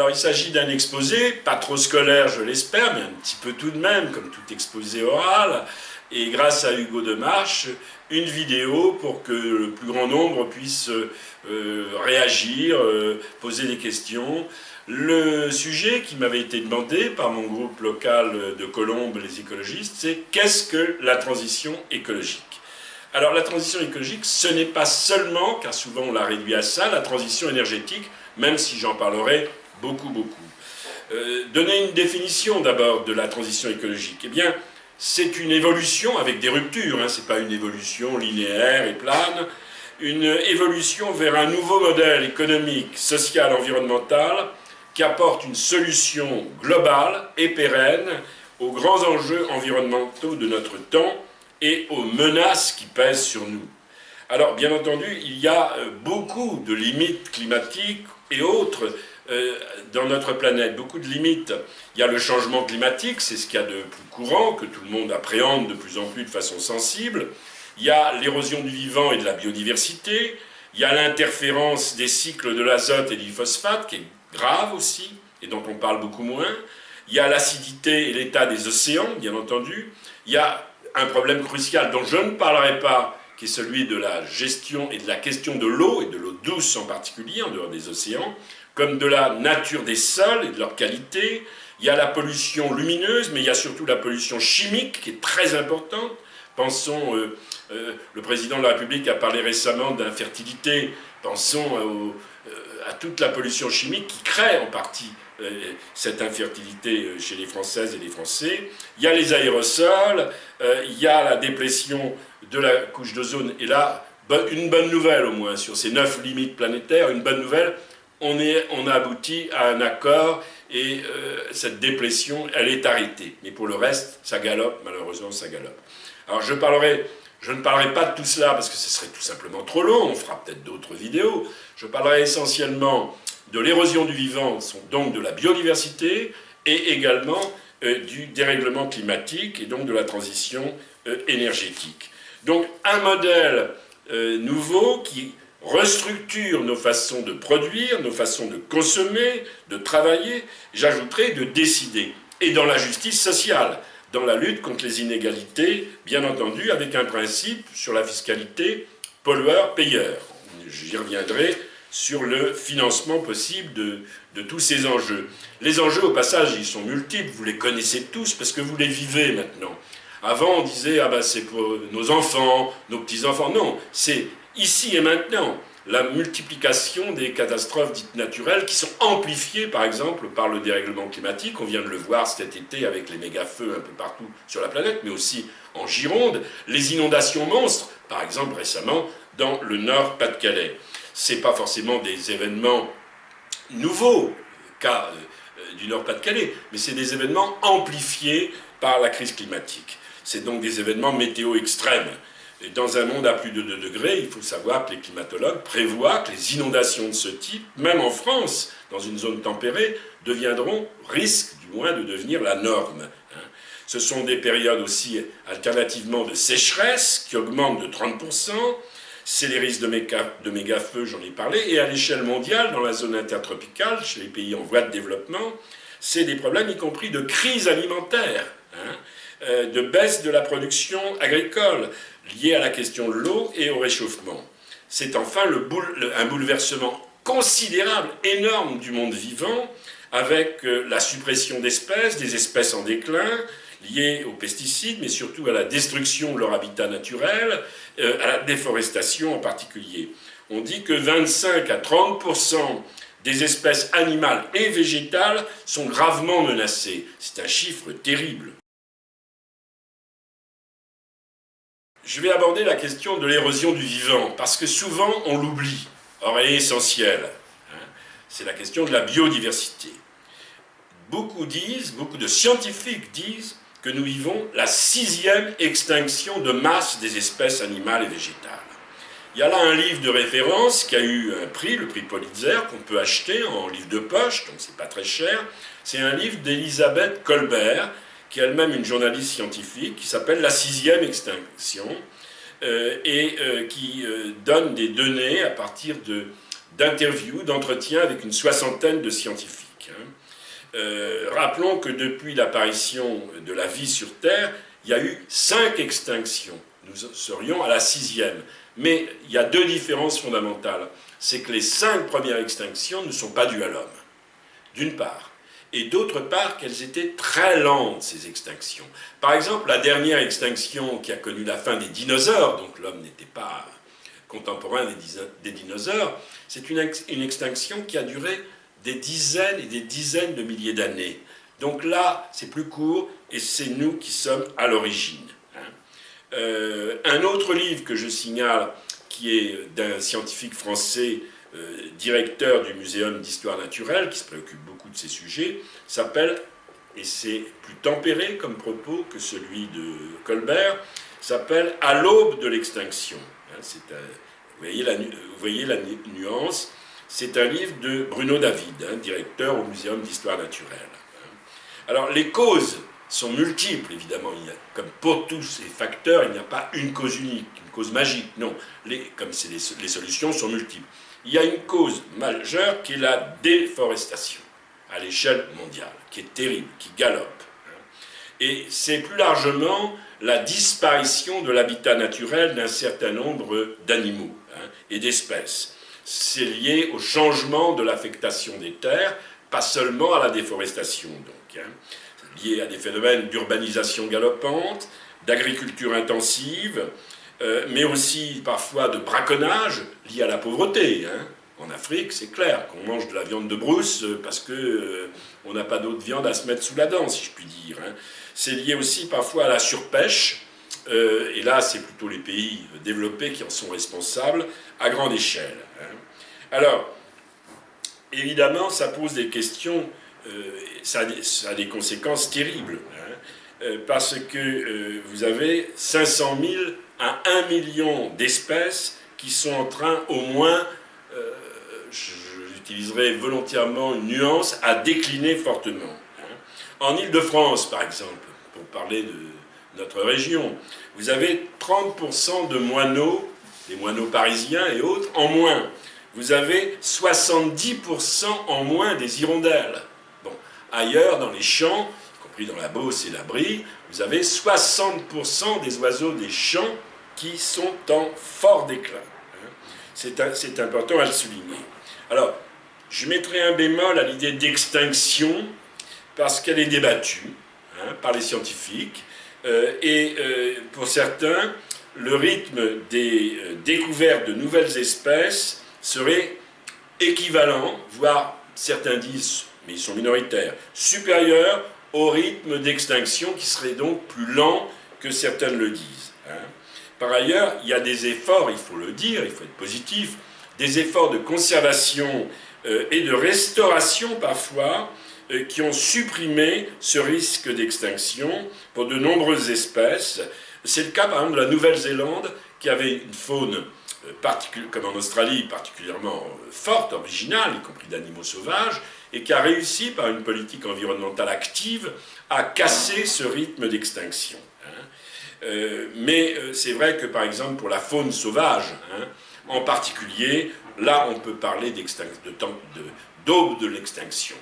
Alors il s'agit d'un exposé, pas trop scolaire je l'espère, mais un petit peu tout de même, comme tout exposé oral, et grâce à Hugo Demarche, une vidéo pour que le plus grand nombre puisse réagir, poser des questions. Le sujet qui m'avait été demandé par mon groupe local de Colombes, les écologistes, c'est qu'est-ce que la transition écologique? Alors la transition écologique, ce n'est pas seulement, car souvent on l'a réduit à ça, la transition énergétique, même si j'en parlerai beaucoup. Donner une définition d'abord de la transition écologique. Eh bien, c'est une évolution avec des ruptures, hein, c'est pas une évolution linéaire et plane, une évolution vers un nouveau modèle économique, social, environnemental, qui apporte une solution globale et pérenne aux grands enjeux environnementaux de notre temps et aux menaces qui pèsent sur nous. Alors, bien entendu, il y a beaucoup de limites climatiques et autres dans notre planète, beaucoup de limites. Il y a le changement climatique, c'est ce qu'il y a de plus courant, que tout le monde appréhende de plus en plus de façon sensible. Il y a l'érosion du vivant et de la biodiversité. Il y a l'interférence des cycles de l'azote et du phosphate, qui est grave aussi, et dont on parle beaucoup moins. Il y a l'acidité et l'état des océans, bien entendu. Il y a un problème crucial dont je ne parlerai pas, qui est celui de la gestion et de la question de l'eau, et de l'eau douce en particulier, en dehors des océans, comme de la nature des sols et de leur qualité. Il y a la pollution lumineuse, mais il y a surtout la pollution chimique, qui est très importante. Pensons, le président de la République a parlé récemment d'infertilité, pensons à toute la pollution chimique qui crée en partie cette infertilité chez les Françaises et les Français. Il y a les aérosols, il y a la déplétion de la couche d'ozone, et là, une bonne nouvelle au moins, sur ces 9 limites planétaires, une bonne nouvelle, on a abouti à un accord, et cette déplétion, elle est arrêtée. Mais pour le reste, ça galope, malheureusement, ça galope. Alors je ne parlerai pas de tout cela, parce que ce serait tout simplement trop long, on fera peut-être d'autres vidéos. Je parlerai essentiellement de l'érosion du vivant, donc de la biodiversité, et également du dérèglement climatique, et donc de la transition énergétique. Donc un modèle nouveau qui restructure nos façons de produire, nos façons de consommer, de travailler, j'ajouterai de décider, et dans la justice sociale, dans la lutte contre les inégalités, bien entendu, avec un principe sur la fiscalité pollueur-payeur. J'y reviendrai sur le financement possible de tous ces enjeux. Les enjeux, au passage, ils sont multiples, vous les connaissez tous, parce que vous les vivez maintenant. Avant, on disait, ah ben c'est pour nos enfants, nos petits-enfants. Non, c'est ici et maintenant. La multiplication des catastrophes dites naturelles qui sont amplifiées, par exemple, par le dérèglement climatique. On vient de le voir cet été avec les méga-feux un peu partout sur la planète, mais aussi en Gironde. Les inondations monstres, par exemple, récemment, dans le Nord-Pas-de-Calais. Ce n'est pas forcément des événements nouveaux, cas du Nord-Pas-de-Calais, mais c'est des événements amplifiés par la crise climatique. C'est donc des événements météo extrêmes. Et dans un monde à plus de 2 degrés, il faut savoir que les climatologues prévoient que les inondations de ce type, même en France, dans une zone tempérée, risquent du moins de devenir la norme. Ce sont des périodes aussi, alternativement, de sécheresse qui augmentent de 30%. C'est les risques de méga-feux, j'en ai parlé. Et à l'échelle mondiale, dans la zone intertropicale, chez les pays en voie de développement, c'est des problèmes y compris de crise alimentaire, de baisse de la production agricole, liée à la question de l'eau et au réchauffement. C'est enfin un bouleversement considérable, énorme du monde vivant, avec la suppression d'espèces, des espèces en déclin, liées aux pesticides, mais surtout à la destruction de leur habitat naturel, à la déforestation en particulier. On dit que 25 à 30% des espèces animales et végétales sont gravement menacées. C'est un chiffre terrible. Je vais aborder la question de l'érosion du vivant, parce que souvent on l'oublie. Or, elle est essentielle. C'est la question de la biodiversité. Beaucoup de scientifiques disent que nous vivons la 6e extinction de masse des espèces animales et végétales. Il y a là un livre de référence qui a eu un prix, le prix Pulitzer, qu'on peut acheter en livre de poche, donc c'est pas très cher. C'est un livre d'Elisabeth Kolbert, qui est elle-même une journaliste scientifique, qui s'appelle La 6e extinction, qui donne des données à partir d'interviews, d'entretiens avec une 60aine de scientifiques. Rappelons que depuis l'apparition de la vie sur Terre, il y a eu 5 extinctions. Nous serions à la 6e. Mais il y a 2 différences fondamentales. C'est que les 5 premières extinctions ne sont pas dues à l'homme, d'une part. Et d'autre part, qu'elles étaient très lentes, ces extinctions. Par exemple, la dernière extinction qui a connu la fin des dinosaures, donc l'homme n'était pas contemporain des dinosaures, c'est une extinction qui a duré des dizaines et des dizaines de milliers d'années. Donc là, c'est plus court, et c'est nous qui sommes à l'origine. Un autre livre que je signale, qui est d'un scientifique français, directeur du Muséum d'histoire naturelle, qui se préoccupe beaucoup de ces sujets, s'appelle, et c'est plus tempéré comme propos que celui de Colbert, s'appelle « À l'aube de l'extinction ». Vous voyez la nuance. C'est un livre de Bruno David, directeur au Muséum d'histoire naturelle. Alors, les causes sont multiples, évidemment. Comme pour tous ces facteurs, il n'y a pas une cause unique, une cause magique. Non, comme les solutions sont multiples. Il y a une cause majeure qui est la déforestation à l'échelle mondiale, qui est terrible, qui galope. Et c'est plus largement la disparition de l'habitat naturel d'un certain nombre d'animaux et d'espèces. C'est lié au changement de l'affectation des terres, pas seulement à la déforestation, donc. C'est lié à des phénomènes d'urbanisation galopante, d'agriculture intensive, mais aussi parfois de braconnage lié à la pauvreté. En Afrique, c'est clair qu'on mange de la viande de brousse parce qu'on n'a pas d'autre viande à se mettre sous la dent, si je puis dire. C'est lié aussi parfois à la surpêche, et là, c'est plutôt les pays développés qui en sont responsables, à grande échelle. Alors, évidemment, ça pose des questions, ça a des conséquences terribles, parce que vous avez 500 000 à 1 million d'espèces qui sont en train, au moins, j'utiliserai volontairement une nuance, à décliner fortement. En Île-de-France, par exemple, pour parler de notre région, vous avez 30% de moineaux, les moineaux parisiens et autres, en moins. Vous avez 70% en moins des hirondelles. Bon, ailleurs, dans les champs, y compris dans la Beauce et la Brie, vous avez 60% des oiseaux des champs qui sont en fort déclin. C'est important à le souligner. Alors, je mettrai un bémol à l'idée d'extinction, parce qu'elle est débattue par les scientifiques, et pour certains, le rythme des découvertes de nouvelles espèces serait équivalent, voire certains disent, mais ils sont minoritaires, supérieur au rythme d'extinction qui serait donc plus lent que certains le disent. Par ailleurs, il y a des efforts, il faut le dire, il faut être positif, des efforts de conservation et de restauration parfois, qui ont supprimé ce risque d'extinction pour de nombreuses espèces. C'est le cas par exemple de la Nouvelle-Zélande, qui avait une faune, comme en Australie, particulièrement forte, originale, y compris d'animaux sauvages, et qui a réussi par une politique environnementale active à casser ce rythme d'extinction. Mais c'est vrai que par exemple pour la faune sauvage, en particulier, là on peut parler d'aube de l'extinction.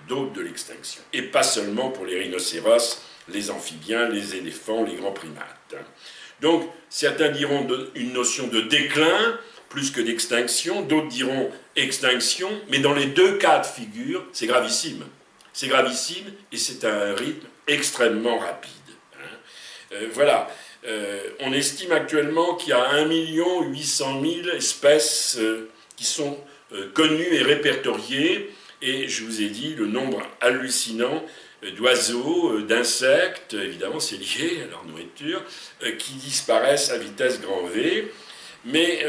D'aube de l'extinction. Et pas seulement pour les rhinocéros, les amphibiens, les éléphants, les grands primates. Donc, certains diront une notion de déclin, plus que d'extinction, d'autres diront extinction, mais dans les deux cas de figure, c'est gravissime. C'est gravissime et c'est à un rythme extrêmement rapide. Voilà. On estime actuellement qu'il y a 1 800 000 espèces qui sont connues et répertoriées. Et je vous ai dit le nombre hallucinant d'oiseaux, d'insectes, évidemment c'est lié à leur nourriture, qui disparaissent à vitesse grand V. Mais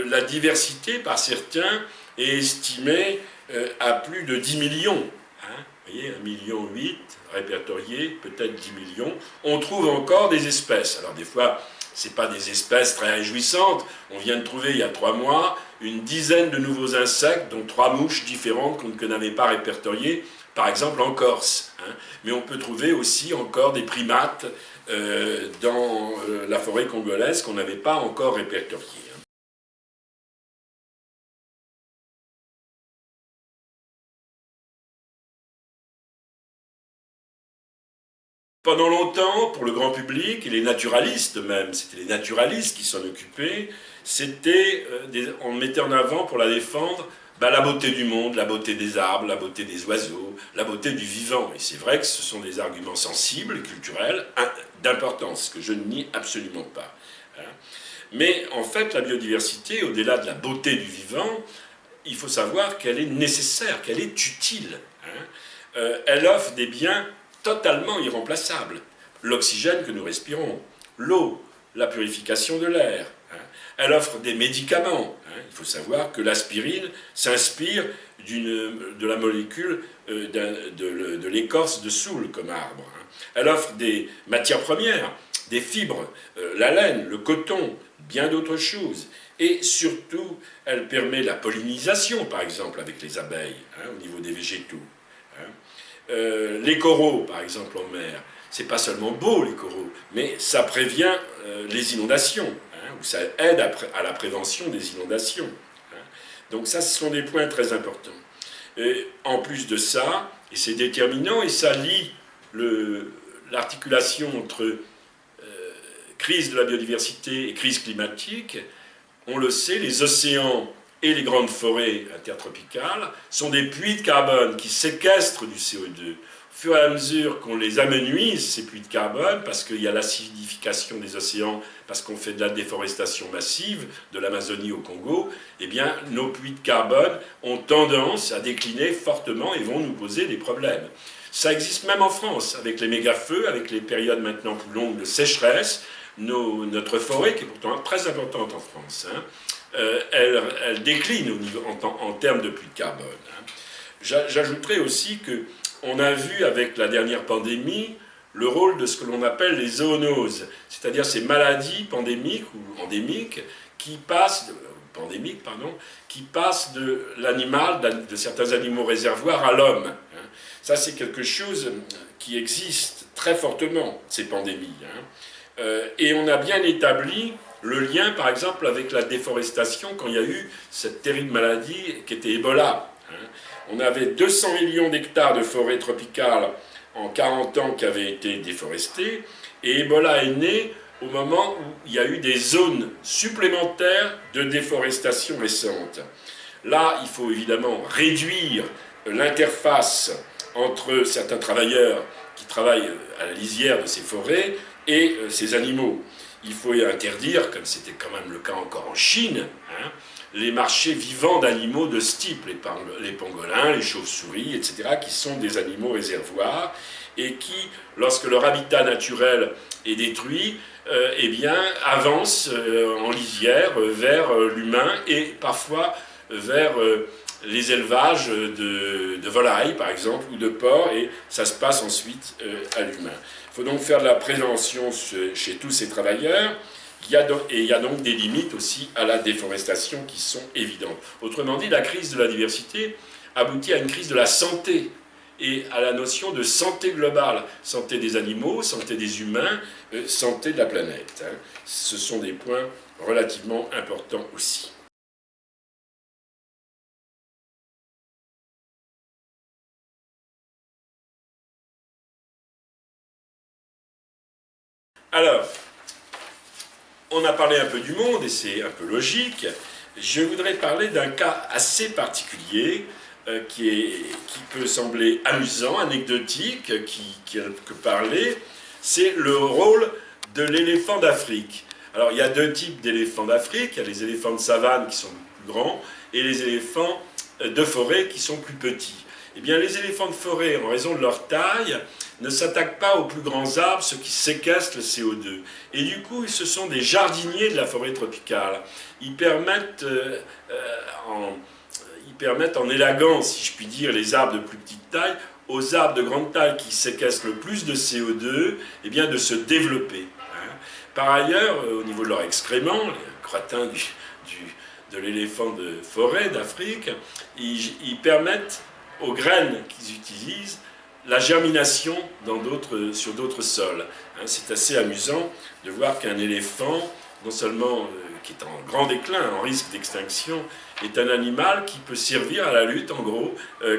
la diversité, par certains, est estimée à plus de 10 millions. Vous voyez, 1,8 million répertoriés, peut-être 10 millions. On trouve encore des espèces. Alors des fois, ce n'est pas des espèces très réjouissantes. On vient de trouver, il y a 3 mois, une dizaine de nouveaux insectes, dont 3 mouches différentes qu'on n'avait pas répertoriées, par exemple en Corse. Mais on peut trouver aussi encore des primates dans la forêt congolaise qu'on n'avait pas encore répertoriées. Pendant longtemps, pour le grand public, et les naturalistes même, c'était les naturalistes qui s'en occupaient, on mettait en avant pour la défendre la beauté du monde, la beauté des arbres, la beauté des oiseaux, la beauté du vivant. Et c'est vrai que ce sont des arguments sensibles et culturels d'importance, que je ne nie absolument pas. Mais en fait, la biodiversité, au-delà de la beauté du vivant, il faut savoir qu'elle est nécessaire, qu'elle est utile. Elle offre des biens totalement irremplaçables. L'oxygène que nous respirons, l'eau, la purification de l'air. Elle offre des médicaments. Il faut savoir que l'aspirine s'inspire de la molécule de l'écorce de saule comme arbre. Elle offre des matières premières, des fibres, la laine, le coton, bien d'autres choses. Et surtout, elle permet la pollinisation, par exemple, avec les abeilles, au niveau des végétaux. Les coraux, par exemple, en mer, c'est pas seulement beau, les coraux, mais ça prévient les inondations, ou ça aide à la prévention des inondations. Donc ça, ce sont des points très importants. Et en plus de ça, et c'est déterminant, et ça lie l'articulation entre crise de la biodiversité et crise climatique. On le sait, les océans et les grandes forêts intertropicales sont des puits de carbone qui séquestrent du CO2. Au fur et à mesure qu'on les amenuise, ces puits de carbone, parce qu'il y a l'acidification des océans, parce qu'on fait de la déforestation massive, de l'Amazonie au Congo, eh bien, nos puits de carbone ont tendance à décliner fortement et vont nous poser des problèmes. Ça existe même en France, avec les méga-feux, avec les périodes maintenant plus longues de sécheresse. Notre forêt, qui est pourtant très importante en France, elle décline en termes de puits de carbone. J'ajouterais aussi qu'on a vu avec la dernière pandémie le rôle de ce que l'on appelle les zoonoses, c'est-à-dire ces maladies pandémiques ou endémiques qui passent de l'animal, de certains animaux réservoirs à l'homme. Ça, c'est quelque chose qui existe très fortement, ces pandémies. Et on a bien établi le lien, par exemple, avec la déforestation quand il y a eu cette terrible maladie qui était Ebola. On avait 200 millions d'hectares de forêts tropicales en 40 ans qui avaient été déforestées, et Ebola est né au moment où il y a eu des zones supplémentaires de déforestation récente. Là, il faut évidemment réduire l'interface entre certains travailleurs qui travaillent à la lisière de ces forêts et ces animaux. Il faut interdire, comme c'était quand même le cas encore en Chine, les marchés vivants d'animaux de ce type, les pangolins, les chauves-souris, etc., qui sont des animaux réservoirs et qui, lorsque leur habitat naturel est détruit, eh bien, avancent en lisière vers l'humain et parfois vers les élevages de volailles, par exemple, ou de porcs, et ça se passe ensuite à l'humain. Il faut donc faire de la prévention chez tous ces travailleurs, et il y a donc des limites aussi à la déforestation qui sont évidentes. Autrement dit, la crise de la diversité aboutit à une crise de la santé, et à la notion de santé globale, santé des animaux, santé des humains, santé de la planète. Ce sont des points relativement importants aussi. Alors, on a parlé un peu du monde, et c'est un peu logique. Je voudrais parler d'un cas assez particulier, qui peut sembler amusant, anecdotique, qui a que parler. C'est le rôle de l'éléphant d'Afrique. Alors, il y a deux types d'éléphants d'Afrique. Il y a les éléphants de savane qui sont plus grands, et les éléphants de forêt qui sont plus petits. Eh bien, les éléphants de forêt, en raison de leur taille, ne s'attaquent pas aux plus grands arbres, ceux qui séquestrent le CO2. Et du coup, ce sont des jardiniers de la forêt tropicale. Ils permettent en élaguant, si je puis dire, les arbres de plus petite taille, aux arbres de grande taille qui séquestrent le plus de CO2, eh bien, de se développer. Par ailleurs, au niveau de leur excrément, les crottins de l'éléphant de forêt d'Afrique, ils permettent aux graines qu'ils utilisent la germination sur d'autres sols. C'est assez amusant de voir qu'un éléphant, non seulement qui est en grand déclin, en risque d'extinction, est un animal qui peut servir à la lutte, en gros,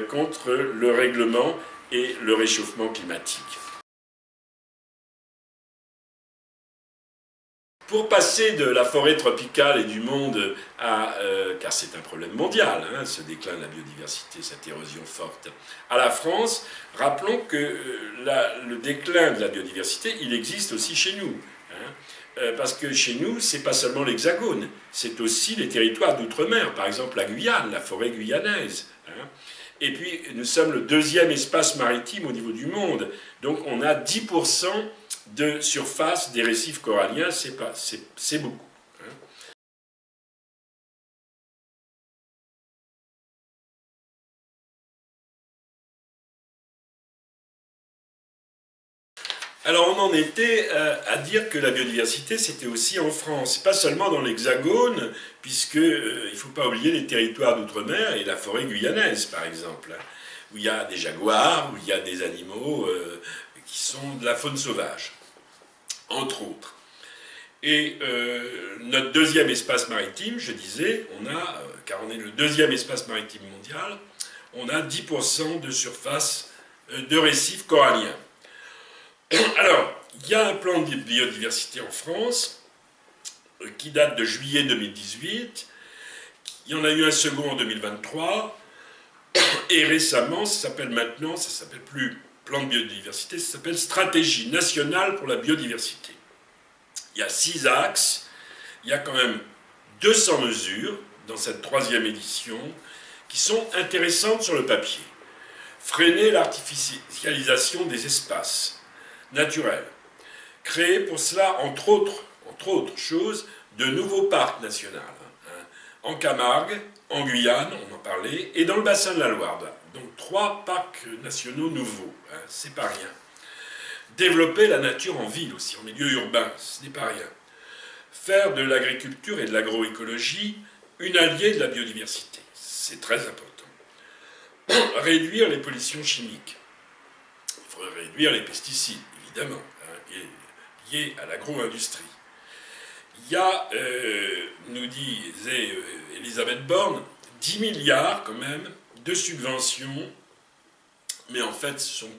contre le règlement et le réchauffement climatique. Pour passer de la forêt tropicale et du monde à, car c'est un problème mondial, hein, ce déclin de la biodiversité, cette érosion forte, à la France, rappelons que le déclin de la biodiversité, il existe aussi chez nous. Hein, parce que chez nous, c'est pas seulement l'Hexagone, c'est aussi les territoires d'outre-mer, par exemple la Guyane, la forêt guyanaise. Hein. Et puis, nous sommes le deuxième espace maritime au niveau du monde, donc on a 10% de surface des récifs coralliens, c'est beaucoup. Hein. Alors on en était à dire que la biodiversité c'était aussi en France, pas seulement dans l'Hexagone, puisque il ne faut pas oublier les territoires d'outre-mer et la forêt guyanaise par exemple, hein, où il y a des jaguars, où il y a des animaux qui sont de la faune sauvage, entre autres. Et notre deuxième espace maritime, je disais, car on est le deuxième espace maritime mondial, on a 10% de surface de récifs coralliens. Alors, il y a un plan de biodiversité en France qui date de juillet 2018, il y en a eu un second en 2023, et récemment, ça s'appelle plus plan de biodiversité, ça s'appelle Stratégie nationale pour la biodiversité. Il y a 6 axes, il y a quand même 200 mesures dans cette 3e édition qui sont intéressantes sur le papier. Freiner l'artificialisation des espaces naturels. Créer pour cela, entre autres choses, de nouveaux parcs nationaux. Hein, en Camargue, en Guyane, on en parlait, et dans le bassin de la Loire. Donc 3 parcs nationaux nouveaux, hein, c'est pas rien. Développer la nature en ville aussi, en milieu urbain, ce n'est pas rien. Faire de l'agriculture et de l'agroécologie une alliée de la biodiversité, c'est très important. Réduire les pollutions chimiques. Il faudrait réduire les pesticides, évidemment, hein, liés à l'agro-industrie. Il y a, nous disait Elisabeth Borne, 10 milliards quand même de subventions. Mais en fait, ce n'est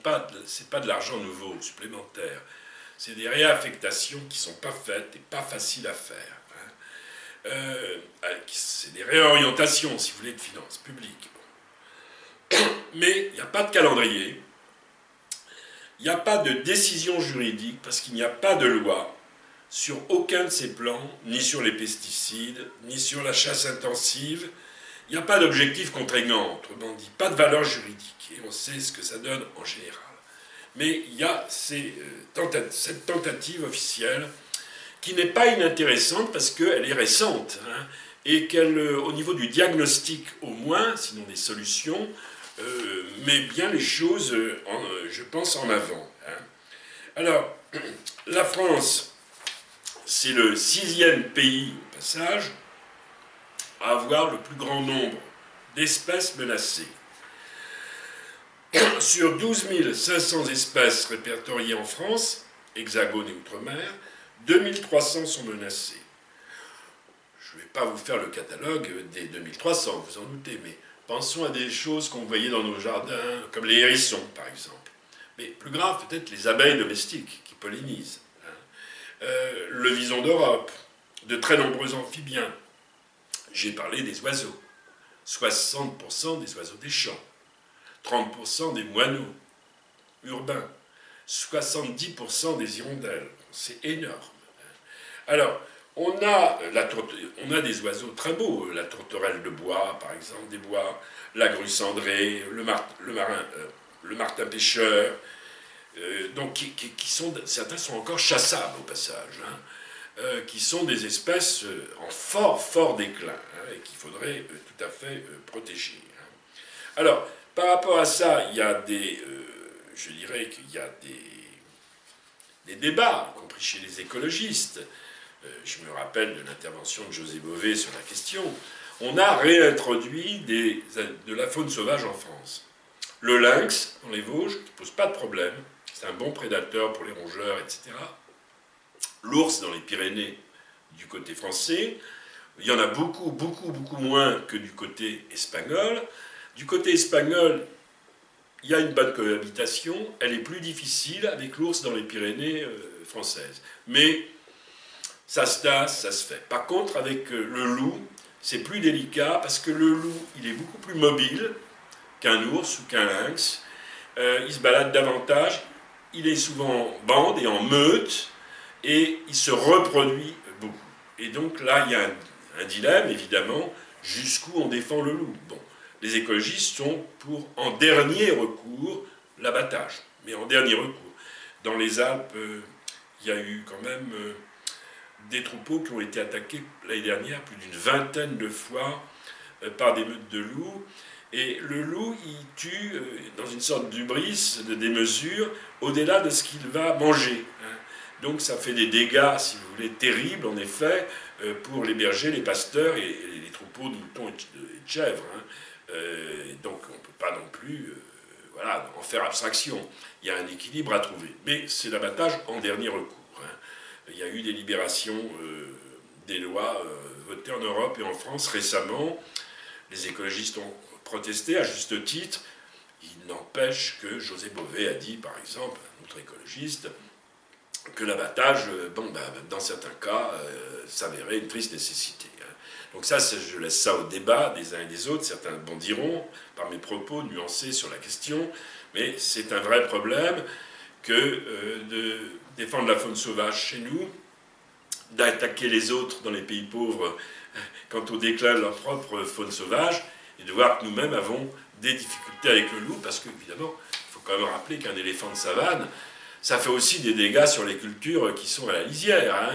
pas de l'argent nouveau, supplémentaire. C'est des réaffectations qui ne sont pas faites et pas faciles à faire. Hein. C'est des réorientations, si vous voulez, de finances publiques. Bon. Mais il n'y a pas de calendrier, il n'y a pas de décision juridique, parce qu'il n'y a pas de loi sur aucun de ces plans, ni sur les pesticides, ni sur la chasse intensive. Il n'y a pas d'objectif contraignant, autrement dit, pas de valeur juridique, et on sait ce que ça donne en général. Mais il y a cette tentative officielle qui n'est pas inintéressante parce qu'elle est récente, hein, et qu'elle, au niveau du diagnostic au moins, sinon des solutions, met bien les choses, je pense, en avant. Hein. Alors, la France, c'est le 6e pays au passage, à avoir le plus grand nombre d'espèces menacées. Sur 12 500 espèces répertoriées en France, hexagone et outre-mer, 2300 sont menacées. Je ne vais pas vous faire le catalogue des 2300, vous en doutez, mais pensons à des choses qu'on voyait dans nos jardins, comme les hérissons, par exemple. Mais plus grave, peut-être les abeilles domestiques qui pollinisent. Hein. Le vison d'Europe, de très nombreux amphibiens. J'ai parlé des oiseaux. 60% des oiseaux des champs, 30% des moineaux urbains, 70% des hirondelles. C'est énorme. Alors, on a des oiseaux très beaux, la tourterelle de bois, par exemple, des bois, la grue cendrée, le martin pêcheur, donc certains sont encore chassables au passage, hein. Qui sont des espèces en fort déclin, hein, et qu'il faudrait tout à fait protéger. Hein. Alors, par rapport à ça, il y a je dirais qu'il y a des débats, y compris chez les écologistes. Je me rappelle de l'intervention de José Bové sur la question. On a réintroduit de la faune sauvage en France. Le lynx, dans les Vosges, qui ne pose pas de problème, c'est un bon prédateur pour les rongeurs, etc. L'ours dans les Pyrénées du côté français, il y en a beaucoup moins que du côté espagnol. Du côté espagnol, il y a une bonne cohabitation, elle est plus difficile avec l'ours dans les Pyrénées françaises. Mais ça se tasse, ça se fait. Par contre, avec le loup, c'est plus délicat parce que le loup, il est beaucoup plus mobile qu'un ours ou qu'un lynx. Il se balade davantage, il est souvent en bande et en meute, et il se reproduit beaucoup. Et donc là, il y a un dilemme, évidemment, jusqu'où on défend le loup. Bon, les écologistes sont pour, en dernier recours, l'abattage. Mais en dernier recours. Dans les Alpes, il y a eu quand même des troupeaux qui ont été attaqués l'année dernière plus d'une vingtaine de fois par des meutes de loups. Et le loup, il tue dans une sorte d'hubris, de démesure, au-delà de ce qu'il va manger. Donc ça fait des dégâts, si vous voulez, terribles, en effet, pour les bergers, les pasteurs et les troupeaux de moutons et de chèvres. Donc on ne peut pas non plus voilà, en faire abstraction. Il y a un équilibre à trouver. Mais c'est l'abattage en dernier recours. Il y a eu des libérations des lois votées en Europe et en France récemment. Les écologistes ont protesté à juste titre. Il n'empêche que José Bové a dit, par exemple, un autre écologiste, que l'abattage, dans certains cas, s'avérait une triste nécessité. Donc ça, je laisse ça au débat des uns et des autres. Certains bondiront par mes propos nuancés sur la question, mais c'est un vrai problème que de défendre la faune sauvage chez nous, d'attaquer les autres dans les pays pauvres quant au déclin de leur propre faune sauvage, et de voir que nous-mêmes avons des difficultés avec le loup, parce qu'évidemment, il faut quand même rappeler qu'un éléphant de savane, ça fait aussi des dégâts sur les cultures qui sont à la lisière.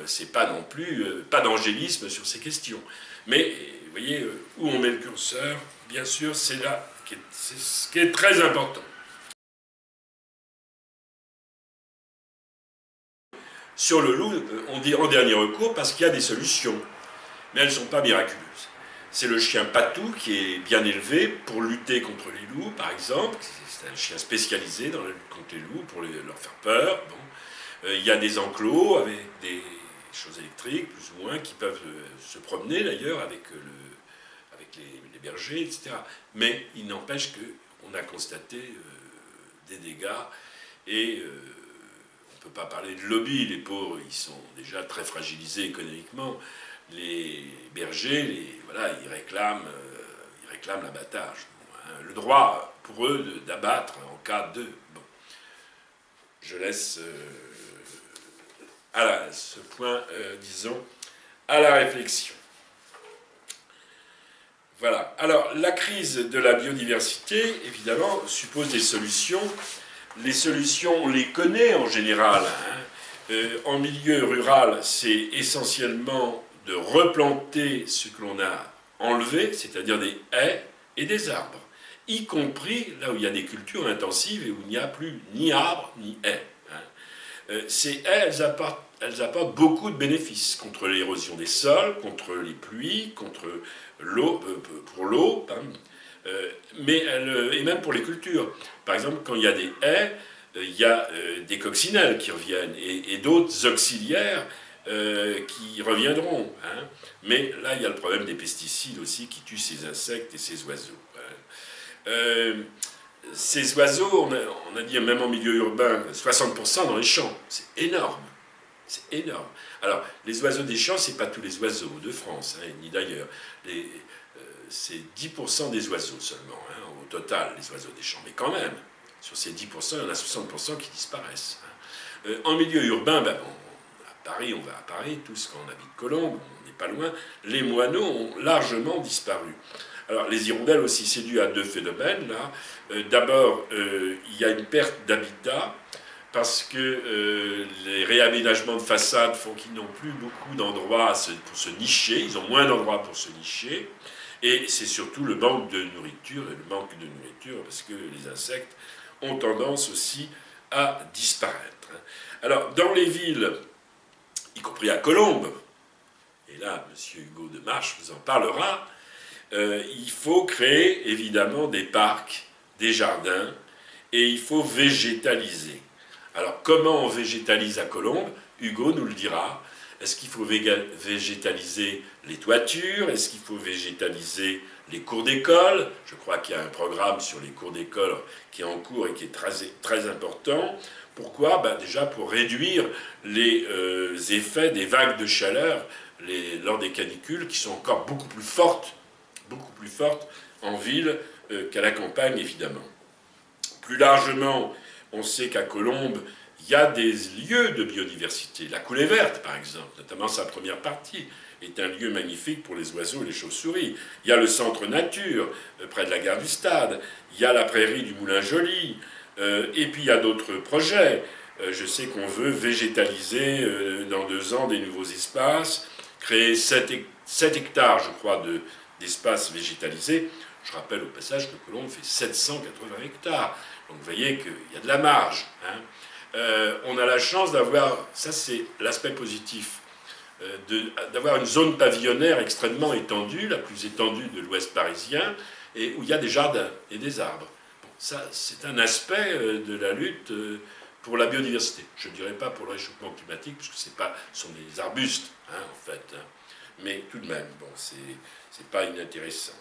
C'est pas non plus, pas d'angélisme sur ces questions. Mais, vous voyez, où on met le curseur, bien sûr, c'est là, c'est ce qui est très important. Sur le loup, on dit en dernier recours parce qu'il y a des solutions, mais elles ne sont pas miraculeuses. C'est le chien patou qui est bien élevé pour lutter contre les loups, par exemple. C'est un chien spécialisé dans la lutte contre les loups pour leur faire peur. Bon. Il y a des enclos avec des choses électriques, plus ou moins, qui peuvent se promener d'ailleurs avec les bergers, etc. Mais il n'empêche qu'on a constaté des dégâts et on ne peut pas parler de lobby, les pauvres, ils sont déjà très fragilisés économiquement. Les bergers, ils réclament l'abattage. Le droit pour eux d'abattre en cas de... Bon. Je laisse ce point, disons, à la réflexion. Voilà. Alors, la crise de la biodiversité, évidemment, suppose des solutions. Les solutions, on les connaît en général. En milieu rural, c'est essentiellement de replanter ce que l'on a enlevé, c'est-à-dire des haies et des arbres, y compris là où il y a des cultures intensives et où il n'y a plus ni arbres ni haies. Ces haies, elles apportent beaucoup de bénéfices contre l'érosion des sols, contre les pluies, contre l'eau, pour l'eau, et même pour les cultures. Par exemple, quand il y a des haies, il y a des coccinelles qui reviennent et d'autres auxiliaires qui reviendront. Mais là, il y a le problème des pesticides aussi qui tuent ces insectes et ces oiseaux. Ces oiseaux, on a dit même en milieu urbain, 60% dans les champs. C'est énorme. C'est énorme. Alors, les oiseaux des champs, ce n'est pas tous les oiseaux de France, ni d'ailleurs. C'est 10% des oiseaux seulement, au total, les oiseaux des champs. Mais quand même, sur ces 10%, il y en a 60% qui disparaissent. En milieu urbain, à Paris, on va à Paris, tous quand on habite Colombes, on n'est pas loin, les moineaux ont largement disparu. Alors, les hirondelles aussi, c'est dû à deux phénomènes, là. D'abord, il y a une perte d'habitat, parce que les réaménagements de façade font qu'ils n'ont plus beaucoup d'endroits pour se nicher, ils ont moins d'endroits pour se nicher, et c'est surtout le manque de nourriture, parce que les insectes ont tendance aussi à disparaître. Alors, dans les villes, y compris à Colombes, et là, M. Hugo de Marche vous en parlera, il faut créer évidemment des parcs, des jardins, et il faut végétaliser. Alors, comment on végétalise à Colombes? Hugo nous le dira. Est-ce qu'il faut végétaliser les toitures? Est-ce qu'il faut végétaliser les cours d'école? Je crois qu'il y a un programme sur les cours d'école qui est en cours et qui est très, très important. Pourquoi? Déjà pour réduire les effets des vagues de chaleur lors des canicules qui sont encore beaucoup plus fortes en ville qu'à la campagne, évidemment. Plus largement, on sait qu'à Colombes, il y a des lieux de biodiversité. La Coulée Verte, par exemple, notamment sa première partie, est un lieu magnifique pour les oiseaux et les chauves-souris. Il y a le centre nature, près de la gare du Stade. Il y a la prairie du Moulin-Joli. Et puis il y a d'autres projets. Je sais qu'on veut végétaliser dans 2 ans des nouveaux espaces, créer 7 hectares, je crois, d'espaces végétalisés. Je rappelle au passage que Colombes fait 780 hectares. Donc vous voyez qu'il y a de la marge. On a la chance d'avoir, ça c'est l'aspect positif, d'avoir une zone pavillonnaire extrêmement étendue, la plus étendue de l'ouest parisien, et où il y a des jardins et des arbres. Bon, ça c'est un aspect de la lutte pour la biodiversité. Je ne dirais pas pour le réchauffement climatique, puisque ce sont des arbustes, en fait. Mais tout de même, bon, c'est pas inintéressant.